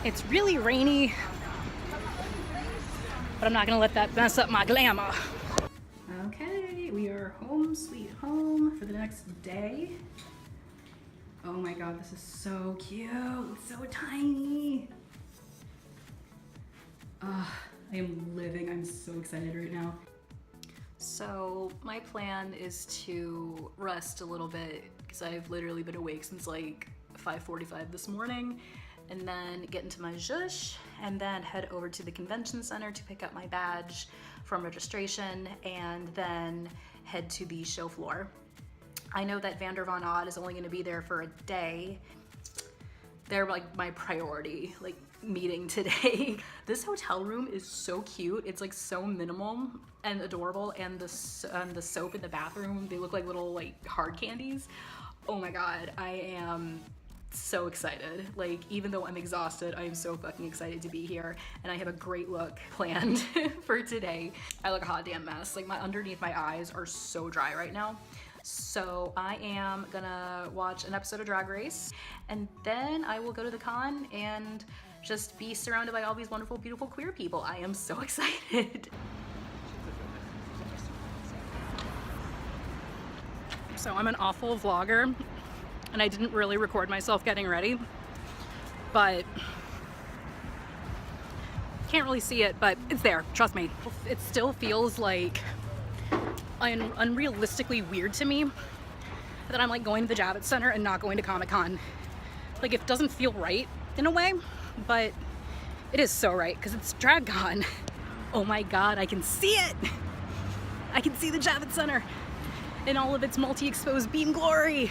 It's really rainy, but I'm not gonna let that mess up my glamour. Okay, we are home sweet home for the next day. Oh my god, this is so cute, it's so tiny. I am living, I'm so excited right now. So my plan is to rest a little bit because I've literally been awake since like 5:45 this morning, and then get into my zhush and then head over to the convention center to pick up my badge from registration and then head to the show floor. I know that Vander Von Odd is only going to be there for a day. They're like my priority, like meeting today. This hotel room is so cute. It's like so minimal and adorable, and the soap in the bathroom, they look like little like hard candies. Oh my god, I am so excited. Like, even though I'm exhausted, I am so fucking excited to be here, and I have a great look planned for today. I look a hot damn mess. Like, underneath my eyes are so dry right now. So I am gonna watch an episode of Drag Race, and then I will go to the con and just be surrounded by all these wonderful, beautiful queer people. I am so excited. So I'm an awful vlogger, and I didn't really record myself getting ready, but can't really see it, but it's there, trust me. It still feels like unrealistically weird to me that I'm like going to the Javits Center and not going to Comic-Con. Like, it doesn't feel right in a way, but it is so right because it's Drag Con. Oh my god, I can see it! I can see the Javits Center in all of its multi-exposed beam glory.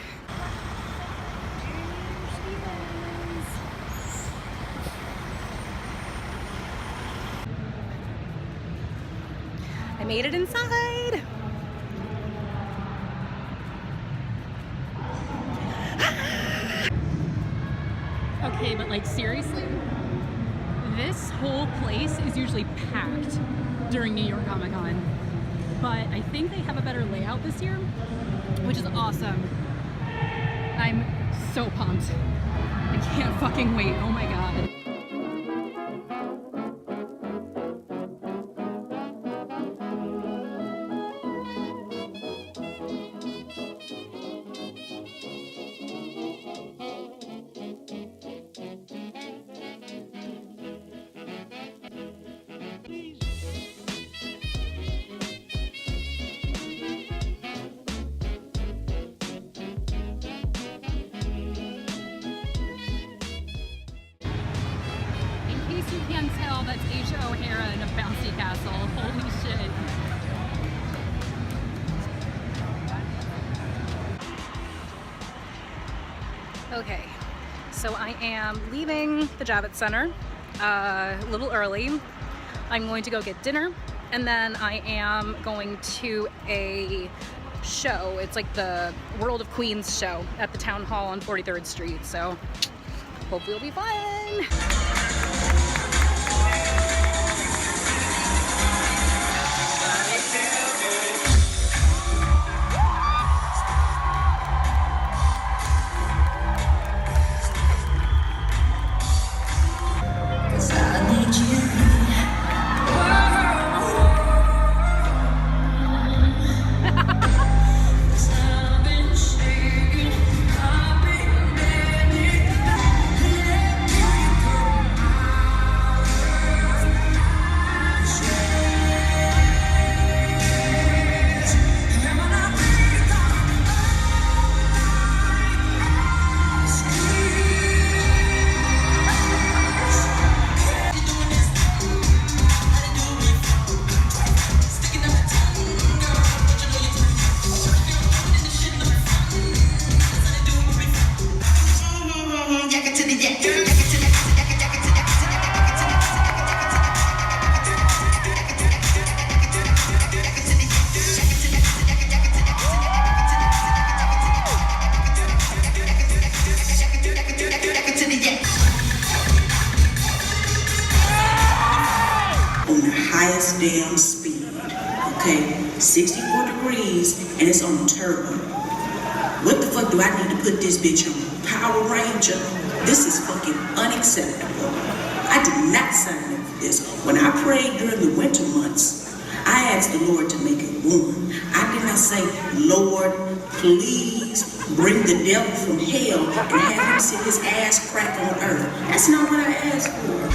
I made it inside. Okay, but like seriously, this whole place is usually packed during New York Comic Con, but I think they have a better layout this year, which is awesome. I'm so pumped. I can't fucking wait. Oh my god. You can tell that's Asia O'Hara in a bouncy castle. Holy shit. Okay, so I am leaving the Javits Center a little early. I'm going to go get dinner, and then I am going to a show. It's like the World of Queens show at the Town Hall on 43rd Street, so hopefully it'll be fun. Damn speed, okay, 64 degrees, and it's on turbo. What the fuck do I need to put this bitch on? Power Ranger? This is fucking unacceptable. I did not sign up for this. When I prayed during the winter months, I asked the Lord to make it warm. I did not say, Lord, please bring the devil from hell and have him sit his ass crack on earth. That's not what I asked for.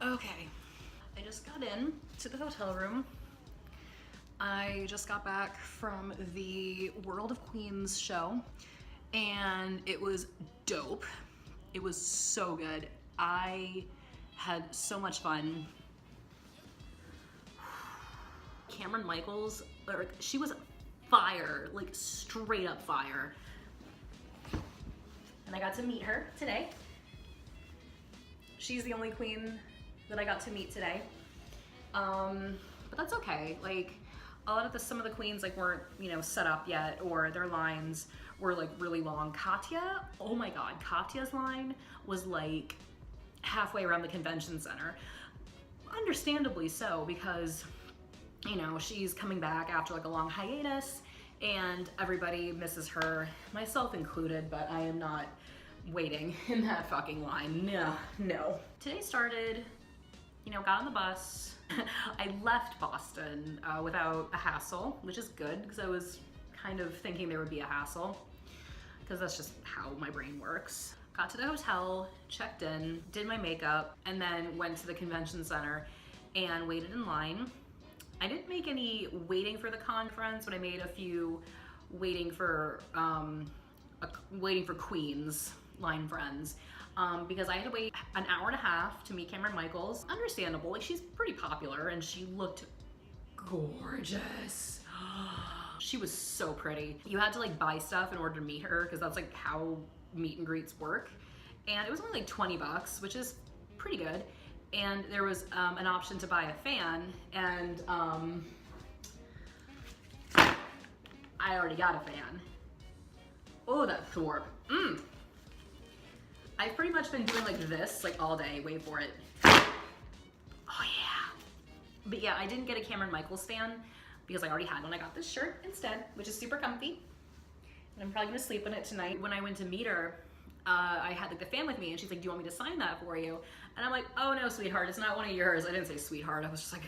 Okay, I just got in to the hotel room. I just got back from the World of Queens show and it was dope. It was so good. I had so much fun. Cameron Michaels, she was fire, like straight up fire. And I got to meet her today. She's the only queen that I got to meet today. But that's okay. Like a lot of some of the queens like weren't, you know, set up yet, or their lines were like really long. Katya, oh my God, Katya's line was like halfway around the convention center. Understandably so, because, you know, she's coming back after like a long hiatus and everybody misses her, myself included, but I am not waiting in that fucking line. No. Today started, you know, got on the bus. I left Boston without a hassle, which is good because I was kind of thinking there would be a hassle because that's just how my brain works. Got to the hotel, checked in, did my makeup, and then went to the convention center and waited in line. I didn't make any waiting for the conference, but I made a few waiting for Queens line friends. Because I had to wait an hour and a half to meet Cameron Michaels. Understandable, like she's pretty popular and she looked gorgeous. She was so pretty. You had to like buy stuff in order to meet her because that's like how meet and greets work. And it was only like 20 bucks, which is pretty good. And there was an option to buy a fan, and I already got a fan. Oh, that Thorpe. I've pretty much been doing like this like all day. Wait for it. Oh yeah. But yeah, I didn't get a Cameron Michaels fan because I already had one. I got this shirt instead, which is super comfy. And I'm probably gonna sleep in it tonight. When I went to meet her, I had like the fan with me and she's like, do you want me to sign that for you? And I'm like, oh no, sweetheart, it's not one of yours. I didn't say sweetheart. I was just like,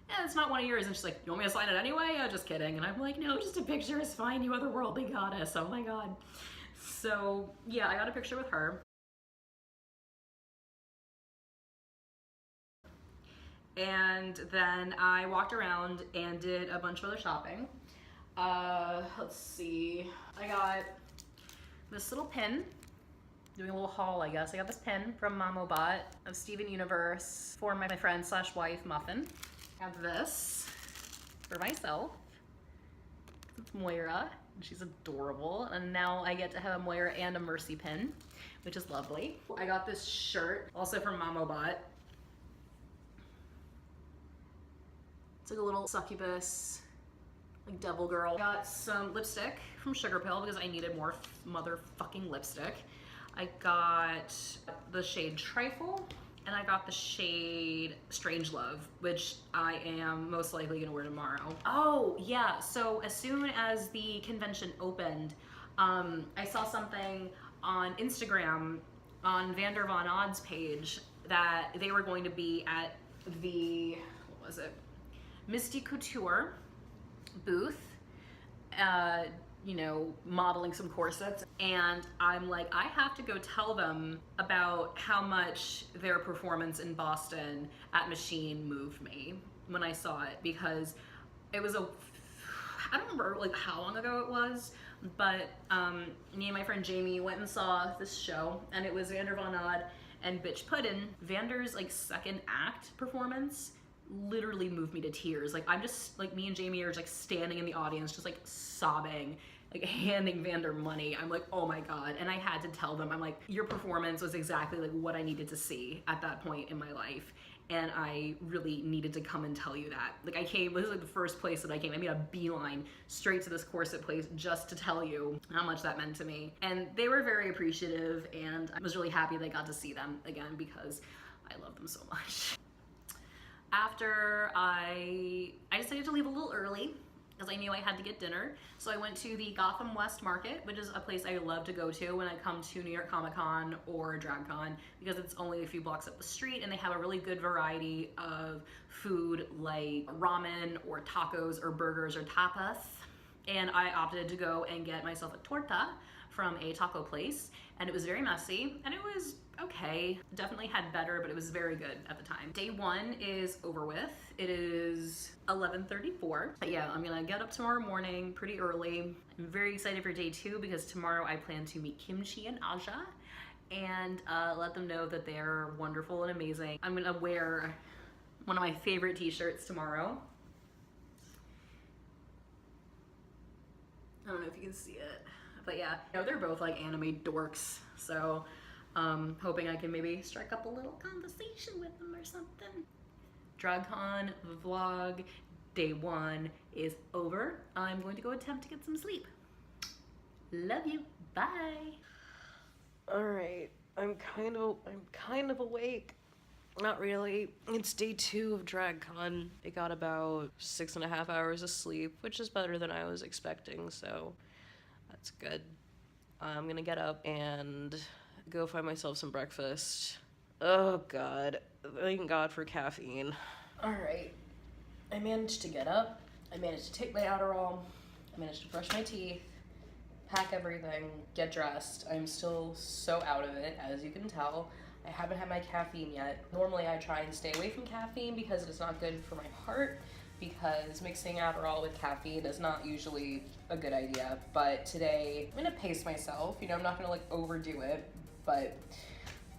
yeah, it's not one of yours. And she's like, you want me to sign it anyway? Oh, just kidding. And I'm like, no, just a picture is fine, you otherworldly goddess. Oh my God. So yeah, I got a picture with her. And then I walked around and did a bunch of other shopping. Let's see. I got this little pin, doing a little haul, I guess. I got this pin from MamoBot of Steven Universe for my friend / wife, Muffin. I have this for myself. It's Moira, and she's adorable. And now I get to have a Moira and a Mercy pin, which is lovely. I got this shirt, also from MamoBot. It's like a little succubus, like devil girl. Got some lipstick from Sugar Pill because I needed more motherfucking lipstick. I got the shade Trifle, and I got the shade Strange Love, which I am most likely gonna wear tomorrow. Oh yeah, so as soon as the convention opened, I saw something on Instagram on Vander Von Odd's page that they were going to be at the, what was it? Misty Couture booth, you know, modeling some corsets. And I'm like, I have to go tell them about how much their performance in Boston at Machine moved me when I saw it, because it was I don't remember like how long ago it was, but me and my friend Jamie went and saw this show, and it was Vander Von Odd and Bitch Puddin'. Vander's like second act performance literally moved me to tears. Like I'm just like, me and Jamie are just like standing in the audience just like sobbing, like handing Vander money. I'm like, oh my God. And I had to tell them, I'm like, your performance was exactly like what I needed to see at that point in my life. and I really needed to come and tell you that. Like, I came, this is like the first place that I came. I made a beeline straight to this corset place just to tell you how much that meant to me. And they were very appreciative, and I was really happy that I got to see them again because I love them so much. After I decided to leave a little early because I knew I had to get dinner. So I went to the Gotham West Market, which is a place I love to go to when I come to New York Comic Con or Drag Con, because it's only a few blocks up the street and they have a really good variety of food like ramen or tacos or burgers or tapas. And I opted to go and get myself a torta from a taco place, and it was very messy and it was okay. Definitely had better, but it was very good at the time. Day one is over with. It is 11:34. But yeah, I'm gonna get up tomorrow morning pretty early. I'm very excited for day two because tomorrow I plan to meet Kimchi and Aja and let them know that they're wonderful and amazing. I'm gonna wear one of my favorite t-shirts tomorrow. I don't know if you can see it, but yeah, you know, they're both like anime dorks, so hoping I can maybe strike up a little conversation with them or something. Drag Con vlog day one is over. I'm going to go attempt to get some sleep. Love you. Bye. All right, I'm kind of awake. Not really. It's day two of Drag Con. I got about 6.5 hours of sleep, which is better than I was expecting, so that's good. I'm gonna get up and go find myself some breakfast. Oh God, thank God for caffeine. All right, I managed to get up. I managed to take my Adderall. I managed to brush my teeth, pack everything, get dressed. I'm still so out of it, as you can tell. I haven't had my caffeine yet. Normally I try and stay away from caffeine because it is not good for my heart, because mixing Adderall with caffeine is not usually a good idea. But today I'm gonna pace myself. You know, I'm not gonna like overdo it, but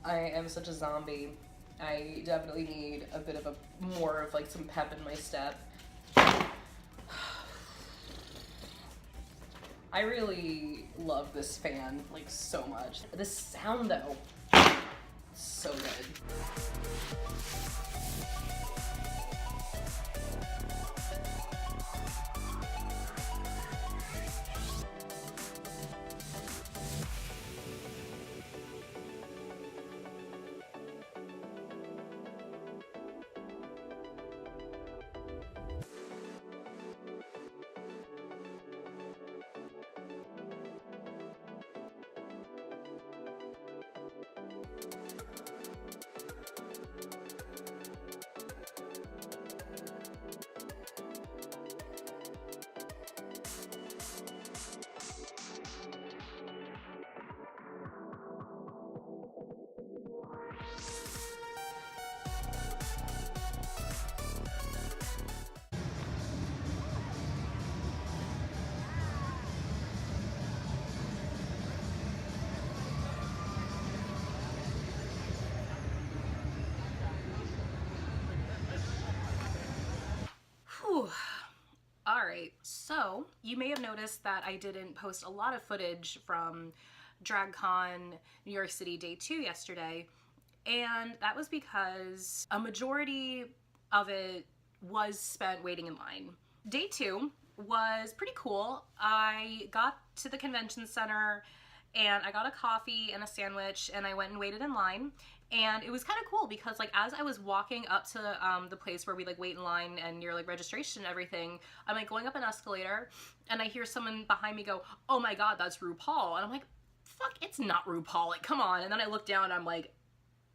I am such a zombie. I definitely need a bit of more of like some pep in my step. I really love this fan like so much. This sound though, so good. Alright, so you may have noticed that I didn't post a lot of footage from Drag Con New York City Day 2 yesterday, and that was because a majority of it was spent waiting in line. Day 2 was pretty cool. I got to the convention center and I got a coffee and a sandwich and I went and waited in line. And it was kind of cool because like as I was walking up to the place where we like wait in line and your like registration and everything, I'm like going up an escalator and I hear someone behind me go, "Oh my God, that's RuPaul." And I'm like, fuck, it's not RuPaul, like come on. And then I look down and I'm like,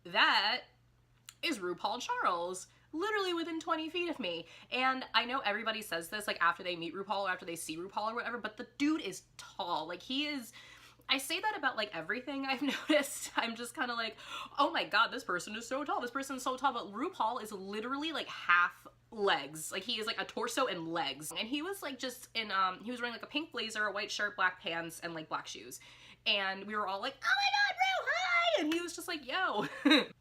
that is RuPaul Charles, literally within 20 feet of me. And I know everybody says this like after they meet RuPaul or after they see RuPaul or whatever, but the dude is tall. Like he is, I say that about like everything I've noticed. I'm just kind of like, oh my God, this person is so tall. This person is so tall. But RuPaul is literally like half legs. Like he is like a torso and legs. And he was like just in, he was wearing like a pink blazer, a white shirt, black pants, and like black shoes. And we were all like, oh my God, Ru, hi! And he was just like, yo.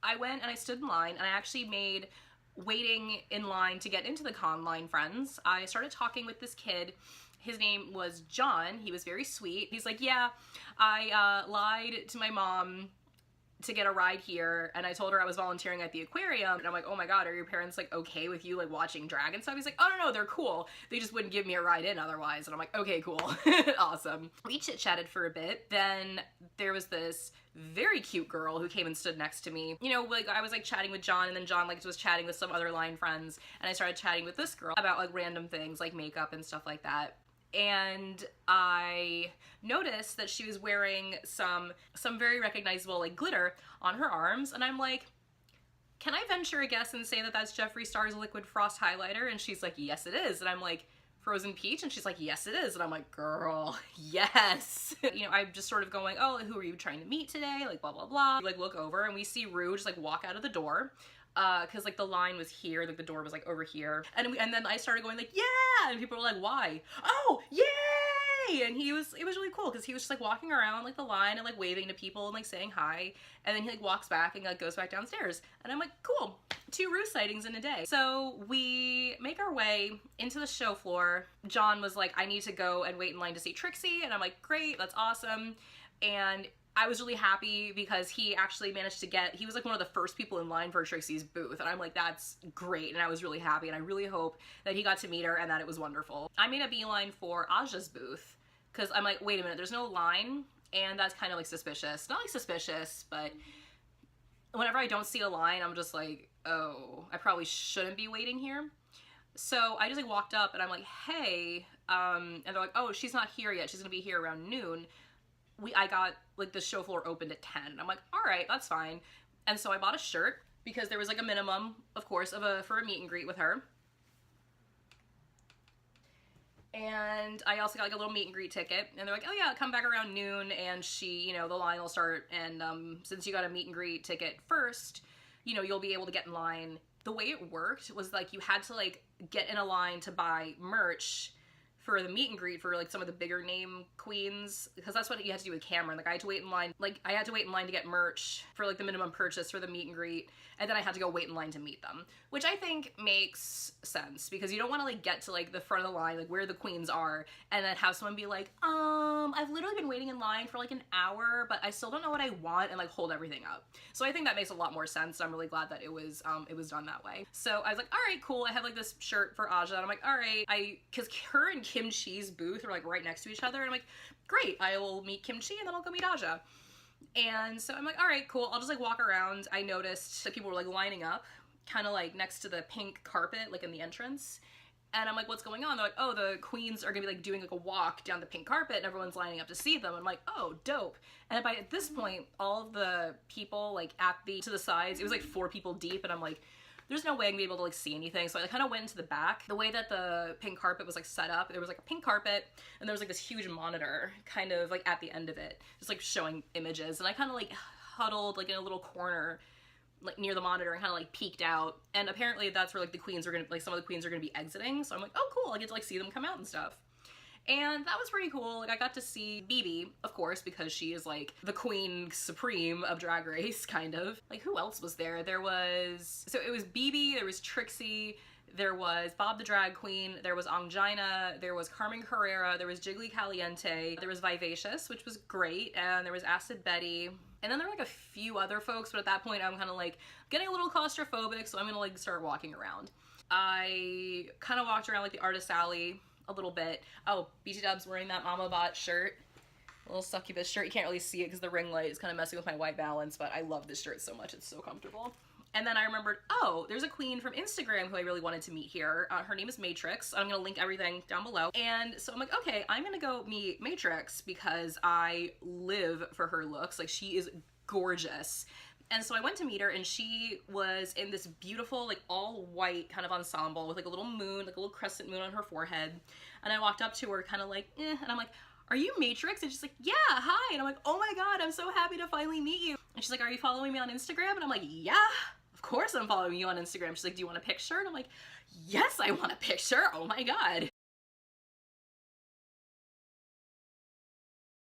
I went and I stood in line and I actually made waiting in line to get into the con line friends. I started talking with this kid. His name was John. He was very sweet. He's like, yeah, I lied to my mom to get a ride here, and I told her I was volunteering at the aquarium, and I'm like, oh my god, are your parents like okay with you like watching drag and stuff? He's like, oh no, they're cool, they just wouldn't give me a ride in otherwise. And I'm like, okay, cool. Awesome. We chit-chatted for a bit. Then there was this very cute girl who came and stood next to me. You know, like I was like chatting with John, and then John like was chatting with some other line friends, and I started chatting with this girl about like random things like makeup and stuff like that. And I noticed that she was wearing some very recognizable like glitter on her arms, and I'm like, can I venture a guess and say that that's Jeffree Star's Liquid Frost highlighter? And she's like, yes it is. And I'm like, Frozen Peach? And she's like, yes it is. And I'm like, girl, yes. You know, I'm just sort of going, oh, who are you trying to meet today? Like blah blah blah. We, like look over and we see Rue just like walk out of the door. Cause like the line was here, like the door was like over here, and then I started going like, yeah, and people were like, why? Oh, yay! And it was really cool because he was just like walking around like the line and like waving to people and like saying hi, and then he like walks back and like goes back downstairs, and I'm like, cool, 2 Rue sightings in a day. So we make our way into the show floor. John was like, I need to go and wait in line to see Trixie, and I'm like, great, that's awesome. And I was really happy because he actually managed to he was like one of the first people in line for Trixie's booth, and I'm like, that's great, and I was really happy, and I really hope that he got to meet her and that it was wonderful. I made a beeline for Aja's booth because I'm like, wait a minute, there's no line, and that's kind of like suspicious. Not like suspicious, but whenever I don't see a line, I'm just like, oh, I probably shouldn't be waiting here. So I just like walked up and I'm like, hey, and they're like, oh, she's not here yet, she's gonna be here around noon. I got like the show floor opened at 10. I'm like, all right, that's fine. And so I bought a shirt because there was like a minimum, of course, for a meet and greet with her. And I also got like a little meet and greet ticket, and they're like, oh yeah, come back around noon, and you know, the line will start, and since you got a meet and greet ticket first, you know, you'll be able to get in line. The way it worked was like you had to like get in a line to buy merch for the meet and greet for like some of the bigger name queens, because that's what you had to do with Cameron. Like I had to wait in line, to get merch for like the minimum purchase for the meet and greet, and then I had to go wait in line to meet them, which I think makes sense because you don't want to like get to like the front of the line, like where the queens are, and then have someone be like, I've literally been waiting in line for like an hour, but I still don't know what I want, and like hold everything up. So I think that makes a lot more sense. I'm really glad that it was done that way. So I was like, all right, cool. I have like this shirt for Aja, and I'm like, all right, because her and Kim Chi's booth are like right next to each other, and I'm like, great, I will meet Kim Chi and then I'll go meet Aja. And so I'm like, all right, cool, I'll just like walk around. I noticed that people were like lining up kind of like next to the pink carpet, like in the entrance. And I'm like, what's going on? They're like, oh, the queens are gonna be like doing like a walk down the pink carpet and everyone's lining up to see them. I'm like, oh, dope. And at this point, all of the people like to the sides, it was like 4 people deep, and I'm like, there's no way I'm gonna be able to like see anything. So I kind of went into the back. The way that the pink carpet was like set up, there was like a pink carpet and there was like this huge monitor kind of like at the end of it, just like showing images. And I kind of like huddled like in a little corner like near the monitor and kind of like peeked out. And apparently that's where like the queens are gonna, like some of the queens are gonna be exiting. So I'm like, oh cool, I get to like see them come out and stuff. And that was pretty cool. Like I got to see BB, of course, because she is like the queen supreme of Drag Race, kind of. Like who else was there? It was BB, there was Trixie, there was Bob the Drag Queen, there was Angina, there was Carmen Carrera, there was Jiggly Caliente, there was Vivacious, which was great, and there was Acid Betty. And then there were like a few other folks, but at that point I'm kind of like getting a little claustrophobic, so I'm gonna like start walking around. I kind of walked around like the artist alley a little bit. Oh, BT Dub's wearing that MamoBot shirt. A little succubus shirt. You can't really see it because the ring light is kind of messing with my white balance, but I love this shirt so much. It's so comfortable. And then I remembered, oh, there's a queen from Instagram who I really wanted to meet here. Her name is Matryx. I'm gonna link everything down below. And so I'm like, okay, I'm gonna go meet Matryx because I live for her looks. Like she is gorgeous. And so I went to meet her, and she was in this beautiful, like, all white kind of ensemble with, like, a little moon, like, a little crescent moon on her forehead. And I walked up to her kind of like, and I'm like, are you Matryx? And she's like, yeah, hi. And I'm like, oh my god, I'm so happy to finally meet you. And she's like, are you following me on Instagram? And I'm like, yeah, of course I'm following you on Instagram. She's like, do you want a picture? And I'm like, yes, I want a picture. Oh my god.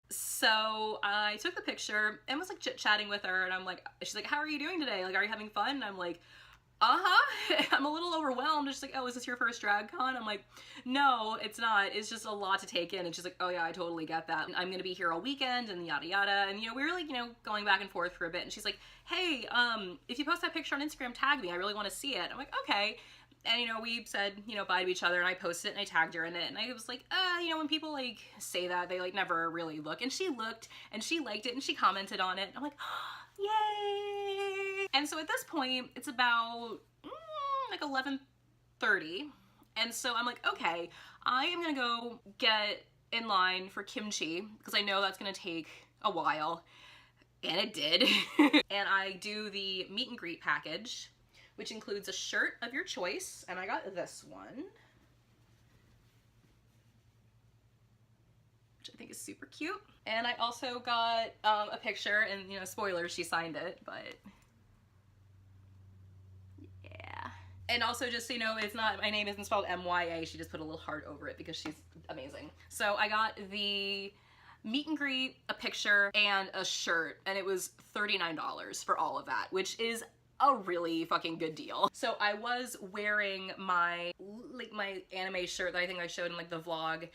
So I took the picture and was like chit-chatting with her, and I'm like, she's like, how are you doing today? Like, are you having fun? And I'm like, I'm a little overwhelmed. Just like, oh, is this your first drag con? I'm like, no, it's not. It's just a lot to take in. And she's like, oh yeah, I totally get that. I'm gonna be here all weekend and yada yada. And you know, we were like, you know, going back and forth for a bit. And she's like, hey, if you post that picture on Instagram, tag me. I really want to see it. I'm like, okay. And you know, we said, you know, bye to each other, and I posted it and I tagged her in it. And I was like, you know, when people like say that, they like never really look. And she looked and she liked it and she commented on it. And I'm like, yay! And so at this point, it's about like 11:30, and so I'm like, okay, I am gonna go get in line for kimchi because I know that's gonna take a while, and it did. And I do the meet and greet package, which includes a shirt of your choice, and I got this one, which I think is super cute. And I also got a picture, and you know, spoilers, she signed it, but yeah. And also, just so you know, it's not, my name isn't spelled M-Y-A, she just put a little heart over it because she's amazing. So I got the meet and greet, a picture, and a shirt, and it was $39 for all of that, which is a really fucking good deal. So I was wearing my, like, my anime shirt that I think I showed in like the vlog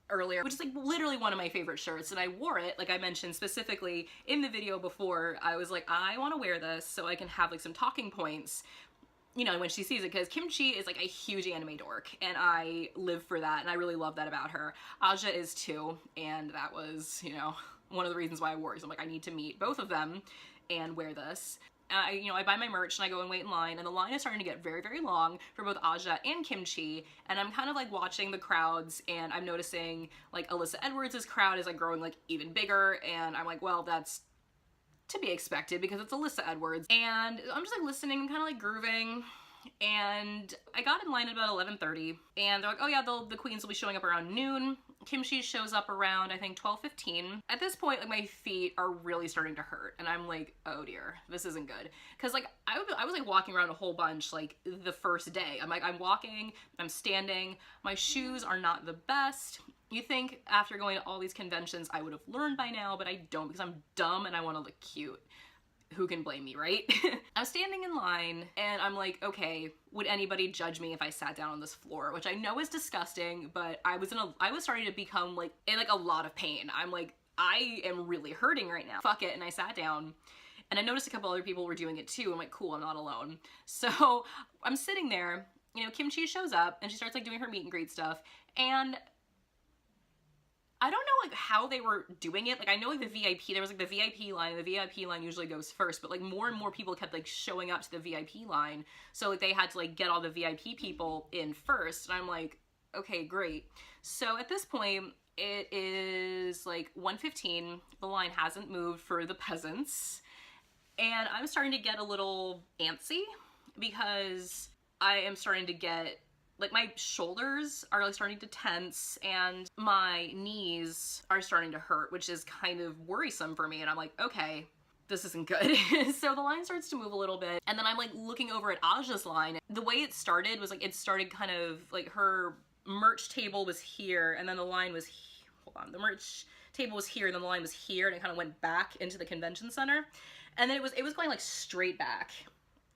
earlier, which is like literally one of my favorite shirts, and I wore it, like I mentioned specifically in the video before. I was like, I want to wear this so I can have like some talking points, you know, when she sees it, because Kimchi is like a huge anime dork, and I live for that, and I really love that about her. Aja is too, and that was, you know, one of the reasons why I wore it. So I'm like, I need to meet both of them and wear this. You know, I buy my merch and I go and wait in line, and the line is starting to get very, very long for both Aja and Kimchi, and I'm kind of like watching the crowds, and I'm noticing like Alyssa Edwards' crowd is like growing like even bigger, and I'm like, well, that's to be expected because it's Alyssa Edwards. And I'm just like listening and kind of like grooving, and I got in line at about 11:30, and they're like, oh yeah, the queens will be showing up around noon. Kimchi shows up around, I think, 12:15. At this point, like, my feet are really starting to hurt, and I'm like, oh dear, this isn't good. Because like I was like walking around a whole bunch like the first day. I'm like, I'm walking, I'm standing, my shoes are not the best. You think after going to all these conventions I would have learned by now, but I don't, because I'm dumb and I want to look cute. Who can blame me, right? I'm standing in line and I'm like, okay, would anybody judge me if I sat down on this floor? Which I know is disgusting, but I was starting to become like in like a lot of pain. I'm like, I am really hurting right now. Fuck it. And I sat down, and I noticed a couple other people were doing it too. I'm like, cool, I'm not alone. So I'm sitting there, you know, Kimchi shows up and she starts like doing her meet and greet stuff, and I don't know like how they were doing it. Like I know like the VIP, there was like the VIP line, and the VIP line usually goes first, but like more and more people kept like showing up to the VIP line. So like they had to like get all the VIP people in first. And I'm like, okay, great. So at this point, it is like 1:15. The line hasn't moved for the peasants. And I'm starting to get a little antsy because I am starting to get, like, my shoulders are like starting to tense and my knees are starting to hurt, which is kind of worrisome for me. And I'm like, okay, this isn't good. So the line starts to move a little bit, and then I'm like looking over at Aja's line. The way it started was like, it started kind of like her merch table was here, and then the line was, hold on, the merch table was here, and then the line was here, and it kind of went back into the convention center. And then it was going like straight back.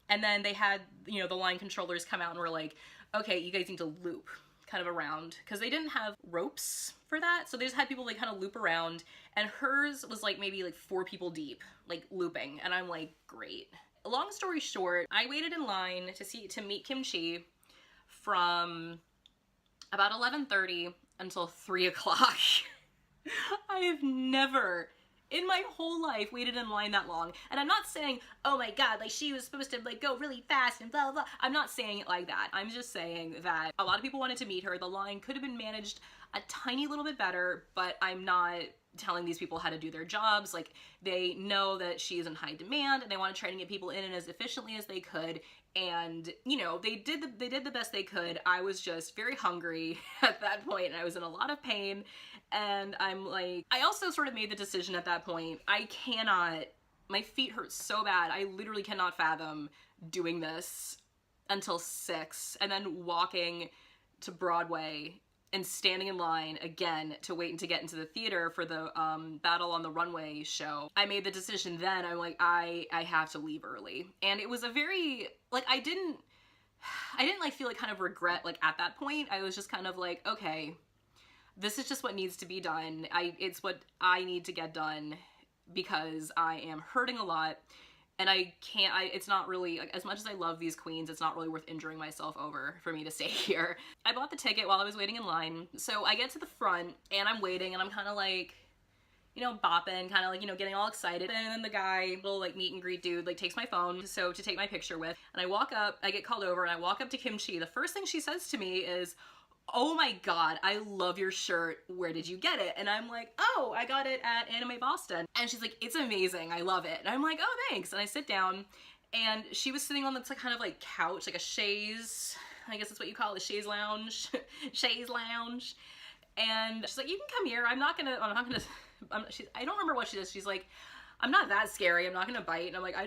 And then they had, you know, the line controllers come out and were like, okay, you guys need to loop kind of around, because they didn't have ropes for that. So they just had people like kind of loop around, and hers was like maybe like 4 people deep, like looping. And I'm like, great. Long story short, I waited in line to meet Kimchi from about 11:30 until 3 o'clock. I have never in my whole life waited in line that long. And I'm not saying, oh my god, like she was supposed to like go really fast and blah blah blah. I'm not saying it like that. I'm just saying that a lot of people wanted to meet her. The line could have been managed a tiny little bit better, but I'm not telling these people how to do their jobs. Like, they know that she is in high demand and they want to try to get people in as efficiently as they could. And, you know, they did the best they could. I was just very hungry at that point, and I was in a lot of pain. And I'm like, I also sort of made the decision at that point, I cannot, my feet hurt so bad, I literally cannot fathom doing this until 6 and then walking to Broadway and standing in line again to wait and to get into the theater for the Battle on the Runway show, I made the decision then, I'm like, I have to leave early. And it was a very, like, I didn't like feel like kind of regret like at that point. I was just kind of like, okay, this is just what needs to be done. It's what I need to get done because I am hurting a lot. And it's not really, like, as much as I love these queens, it's not really worth injuring myself over for me to stay here. I bought the ticket while I was waiting in line. So I get to the front and I'm waiting and I'm kind of like, you know, bopping, kind of like, you know, getting all excited. And then the guy, little like meet and greet dude, like takes my phone so to take my picture with. And I walk up, I get called over and I walk up to Kimchi. The first thing she says to me is, "Oh my God, I love your shirt. Where did you get it?" And I'm like, "Oh, I got it at Anime Boston." And she's like, "It's amazing. I love it." And I'm like, "Oh, thanks." And I sit down and she was sitting on this like, kind of like couch, like a chaise, I guess that's what you call it, a chaise lounge, chaise lounge. And she's like, "You can come here. I don't remember what she does. She's like, "I'm not that scary. I'm not gonna bite." And I'm like, I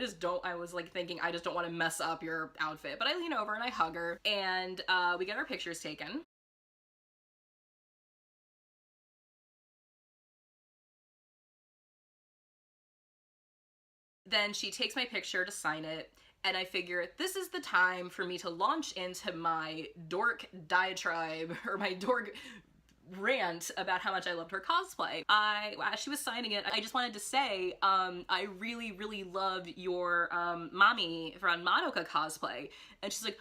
was like thinking, I just don't want to mess up your outfit. But I lean over and I hug her and we get our pictures taken. Then she takes my picture to sign it, and I figure this is the time for me to launch into my dork diatribe, or my dork rant about how much I loved her cosplay. As she was signing it, I just wanted to say, I really, really love your mommy from Madoka cosplay. And she's like,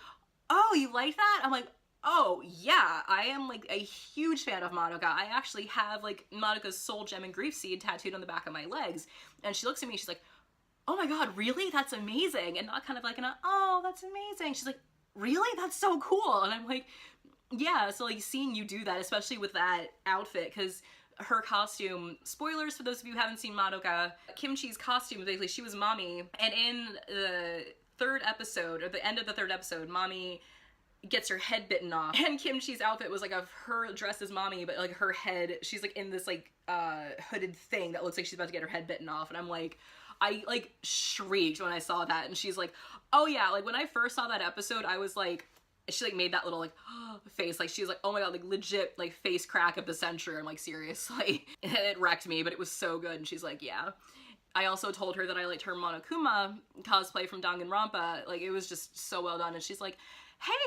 "Oh, you like that?" I'm like, "Oh yeah, I am like a huge fan of Madoka. I actually have like Madoka's Soul Gem and Grief Seed tattooed on the back of my legs." And she looks at me, she's like, "Oh my God, really? That's amazing." And not kind of like, "Oh, that's amazing." She's like, "Really? That's so cool." And I'm like, yeah, so like seeing you do that, especially with that outfit, because her costume, spoilers for those of you who haven't seen Madoka, Kimchi's costume, basically she was Mommy, and in the third episode, or the end of the third episode, Mommy gets her head bitten off, and Kimchi's outfit was like of her dressed as Mommy, but like her head, she's like in this like hooded thing that looks like she's about to get her head bitten off, and I'm like, I like shrieked when I saw that. And she's like, "Oh yeah, like when I first saw that episode, I was like," she like made that little like face, like she was like, "Oh my God, like legit like face crack of the century." I'm like, seriously. And it wrecked me, but it was so good. And she's like, "Yeah." I also told her that I liked her Monokuma cosplay from Danganronpa. Like it was just so well done. And she's like,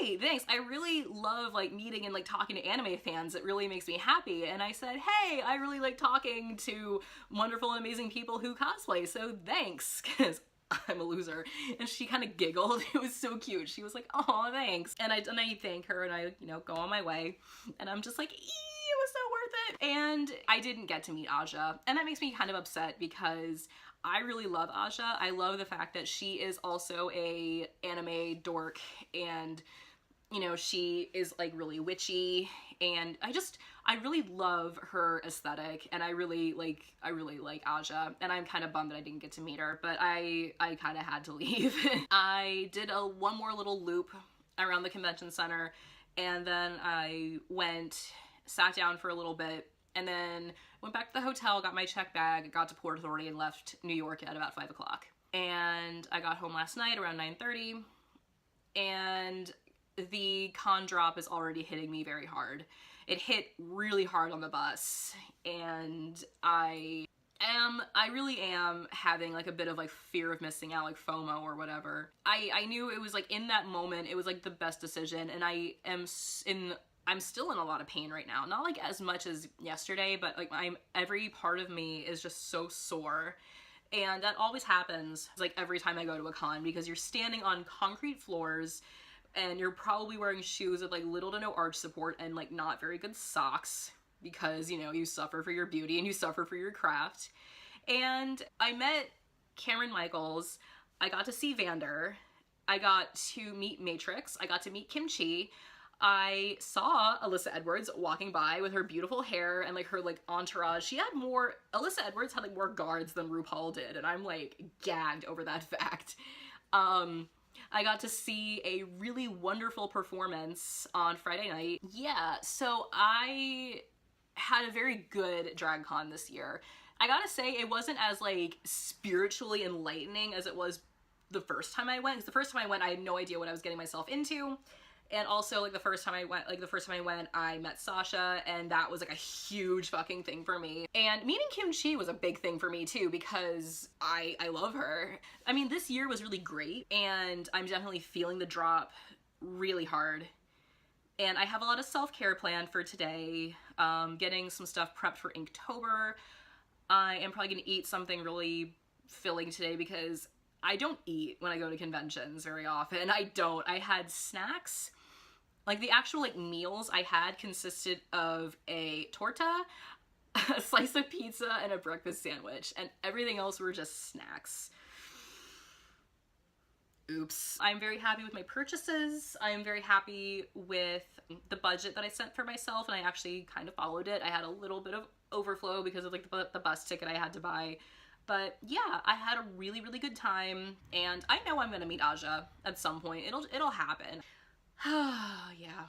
"Hey, thanks. I really love like meeting and like talking to anime fans. It really makes me happy." And I said, "Hey, I really like talking to wonderful and amazing people who cosplay, so thanks," because I'm a loser. And she kind of giggled. It was so cute. She was like, "Oh, thanks." And I thank her and I, you know, go on my way. And I'm just like, it was so worth it. And I didn't get to meet Aja. And that makes me kind of upset because I really love Aja. I love the fact that she is also a anime dork, and you know, she is like really witchy, and I really love her aesthetic, and I really like Aja, and I'm kind of bummed that I didn't get to meet her, but I kind of had to leave. I did one more little loop around the convention center, and then I sat down for a little bit, and then went back to the hotel, got my check bag, got to Port Authority, and left New York at about 5 o'clock. And I got home last night around 9:30, and the con drop is already hitting me very hard. It hit really hard on the bus, and I really am having like a bit of like fear of missing out, like FOMO or whatever. I knew it was like in that moment, it was like the best decision, and I'm still in a lot of pain right now. Not like as much as yesterday, but like every part of me is just so sore. And that always happens like every time I go to a con, because you're standing on concrete floors and you're probably wearing shoes with like little to no arch support and like not very good socks, because you know, you suffer for your beauty and you suffer for your craft. And I met Cameron Michaels, I got to see Vander, I got to meet Matryx, I got to meet Kimchi, I saw Alyssa Edwards walking by with her beautiful hair and like her like entourage. Alyssa Edwards had like more guards than RuPaul did, and I'm like gagged over that fact. I got to see a really wonderful performance on Friday night. Yeah, so I had a very good Drag Con this year. I gotta say, it wasn't as like spiritually enlightening as it was the first time I went, because the first time I went, I had no idea what I was getting myself into. And also, like, the first time I went, I met Sasha, and that was like a huge fucking thing for me. And meeting Kim Chi was a big thing for me too, because I love her. I mean, this year was really great, and I'm definitely feeling the drop really hard. And I have a lot of self-care planned for today, getting some stuff prepped for Inktober. I am probably gonna eat something really filling today because I don't eat when I go to conventions very often. I had snacks. Like, the actual, like, meals I had consisted of a torta, a slice of pizza, and a breakfast sandwich, and everything else were just snacks. Oops. I'm very happy with my purchases. I am very happy with the budget that I set for myself, and I actually kind of followed it. I had a little bit of overflow because of, like, the bus ticket I had to buy. But yeah, I had a really, really good time, and I know I'm gonna meet Aja at some point. It'll happen. Yeah.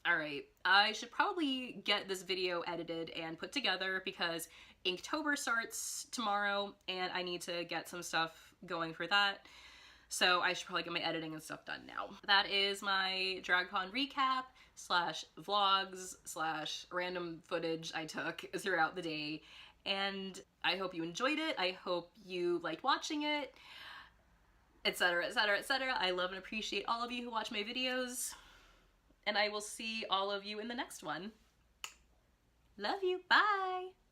Alright, I should probably get this video edited and put together because Inktober starts tomorrow, and I need to get some stuff going for that. So I should probably get my editing and stuff done now. That is my Drag Con recap / vlogs / random footage I took throughout the day. And I hope you enjoyed it. I hope you liked watching it, etc, etc, etc. I love and appreciate all of you who watch my videos. And I will see all of you in the next one. Love you. Bye.